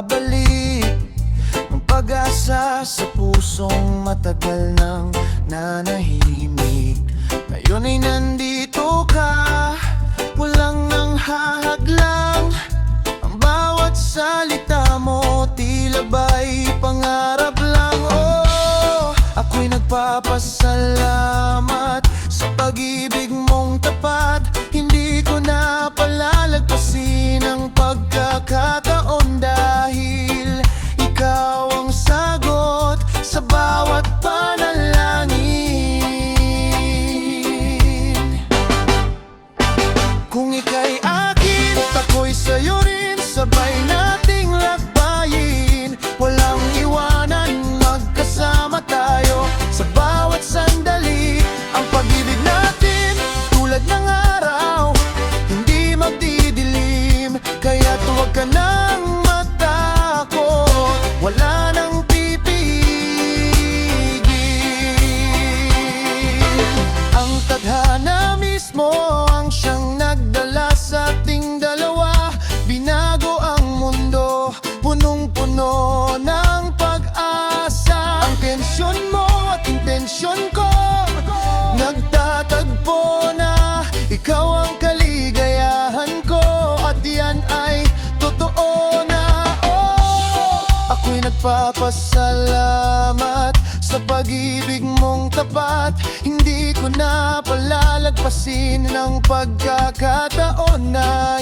nagbabalik ng pag-asa sa pusong matagal nang nanahimik. Ngayon ay nandito ka, walang nang hahaglang. Ang bawat salita mo tila ba'y pangarap lang. Oh, ako'y nagpapasalamat sa pag-ibig mong tapat. Hindi ko na palalagpasin ang pagkakataon dahil ikaw ang sagot sa bawat panalangin. Kung ika'y akin at ako'y sa'yo rin, sabay nating lakbayin. Walang iwanan, magkasama tayo sa bawat sandali. Ang pag-ibig natin tulad ng araw, hindi magdidilim. Kaya't huwag ka nang matakot, wala nang pipigil. Ang tadhana mismo ang siyang nagdala sa ating dalawa. Binago ang mundo, punong-puno ng pag-asa. Ang tensyon mo at intensyon ko nagtatagpo na. Ikaw ang kaligayahan ko at yan ay totoo na. Oh, ako'y nagpapasalamat sa pag-ibig mong tapat. Hindi ko na palalagpasin ng pagkakataon na